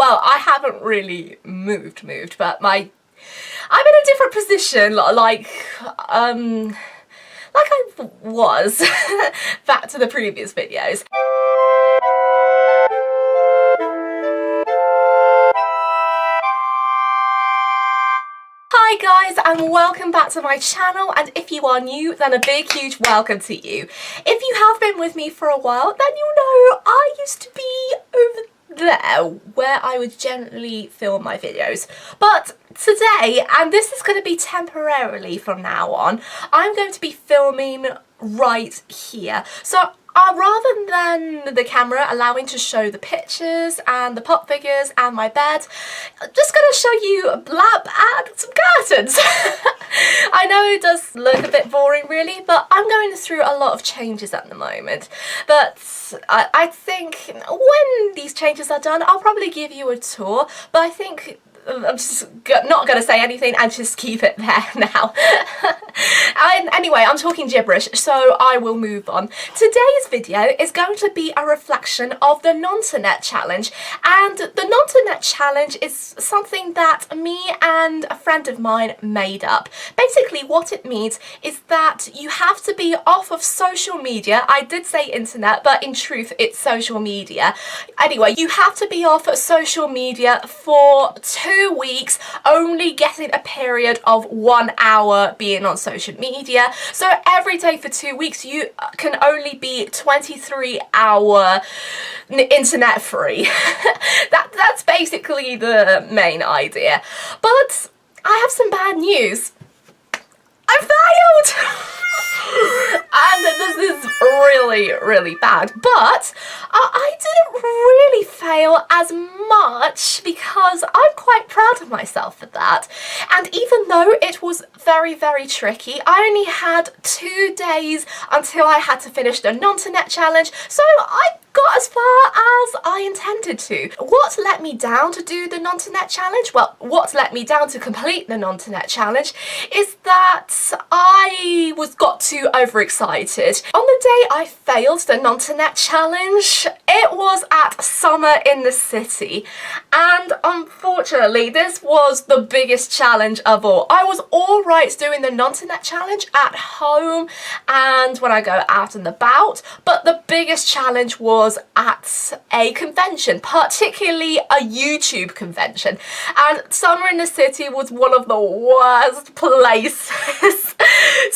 well, I haven't really moved, but I'm in a different position, like I was back to the previous videos. Hi guys, and welcome back to my channel, and if you are new, then a big huge welcome to you. If you have been with me for a while, then you know I used to be over there where I would generally film my videos. But today, and this is going to be temporarily from now on, I'm going to be filming right here. So rather than the camera allowing to show the pictures and the pop figures and my bed, I'm just going to show you a blab and some curtains. I know it does look a bit boring really, but I'm going through a lot of changes at the moment. But I think when these changes are done, I'll probably give you a tour, but I think I'm just not going to say anything and just keep it there now. And anyway, I'm talking gibberish, so I will move on. Today's video is going to be a reflection of the Nonternet challenge, and the Nonternet challenge is something that me and a friend of mine made up. Basically what it means is that you have to be off of social media. I did say internet, but in truth it's social media. Anyway, you have to be off of social media for 2 weeks, only getting a period of 1 hour being on social media. So every day for 2 weeks you can only be 23-hour internet free. That's basically the main idea. But I have some bad news. I failed! And this is really bad, but I didn't really fail as much because I'm quite proud of myself for that. And even though it was very tricky, I only had 2 days until I had to finish the Nonternet challenge, so I got as far as I intended to. What let me down to do the Nonternet challenge? Well, what let me down to complete the Nonternet challenge is that I got too overexcited. On the day I failed the Nonternet challenge, it was at Summer in the City, and unfortunately this was the biggest challenge of all. I was alright doing the Nonternet challenge at home and when I go out and about, but the biggest challenge was at a convention, particularly a YouTube convention, and Summer in the City was one of the worst places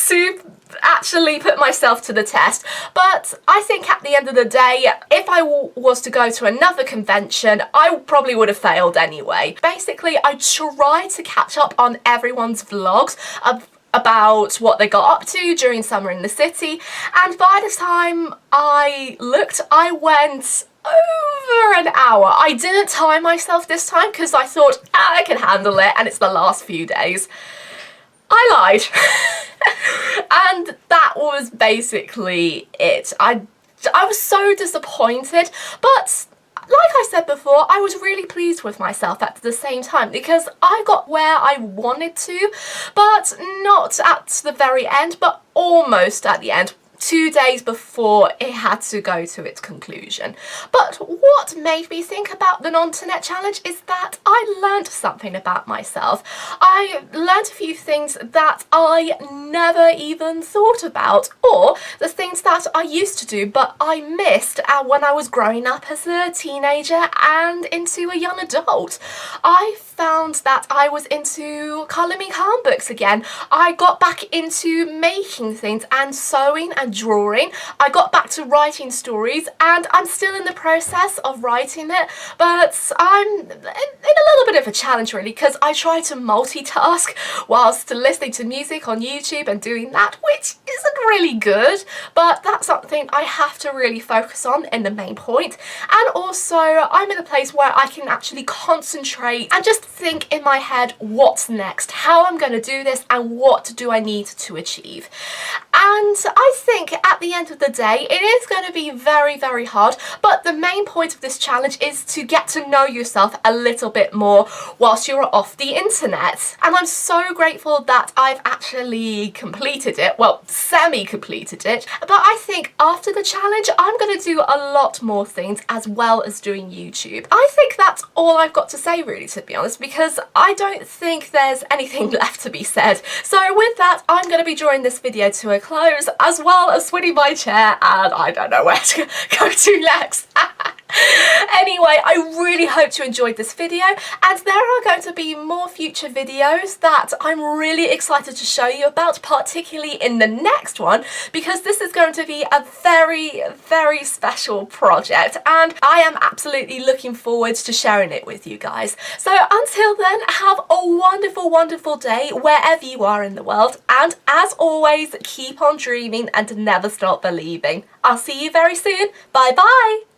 to actually put myself to the test. But I think at the end of the day, if I was to go to another convention, I probably would have failed anyway. Basically, I tried to catch up on everyone's vlogs about what they got up to during Summer in the City, and by the time I looked, I went over an hour. I didn't time myself this time because I thought I can handle it and it's the last few days. I lied. And that was basically it. I was so disappointed, but like I said before, I was really pleased with myself at the same time because I got where I wanted to, but not at the very end, but almost at the end. 2 days before it had to go to its conclusion. But what made me think about the Nonternet challenge is that I learned something about myself. I learned a few things that I never even thought about, or the things that I used to do but I missed when I was growing up as a teenager and into a young adult. I found that I was into Colour Me Calm books again. I got back into making things and sewing and drawing. I got back to writing stories, and I'm still in the process of writing it, but I'm in a little bit of a challenge really because I try to multitask whilst listening to music on YouTube and doing that, which isn't really good, but that's something I have to really focus on in the main point. And also I'm in a place where I can actually concentrate and just think in my head what's next, how I'm going to do this and what do I need to achieve. And I think think at the end of the day, it is going to be very, very hard, but the main point of this challenge is to get to know yourself a little bit more whilst you're off the internet. And I'm so grateful that I've actually completed it, well, semi-completed it, but I think after the challenge, I'm going to do a lot more things as well as doing YouTube. I think that's all I've got to say really, to be honest, because I don't think there's anything left to be said. So with that, I'm going to be drawing this video to a close, as well as swinging my chair, and I don't know where to go to next. Anyway, I really hope you enjoyed this video, and there are going to be more future videos that I'm really excited to show you about, particularly in the next one, because this is going to be a very, very special project, and I am absolutely looking forward to sharing it with you guys. So until then, have a wonderful, wonderful day wherever you are in the world, and as always, keep on dreaming and never stop believing. I'll see you very soon. Bye bye!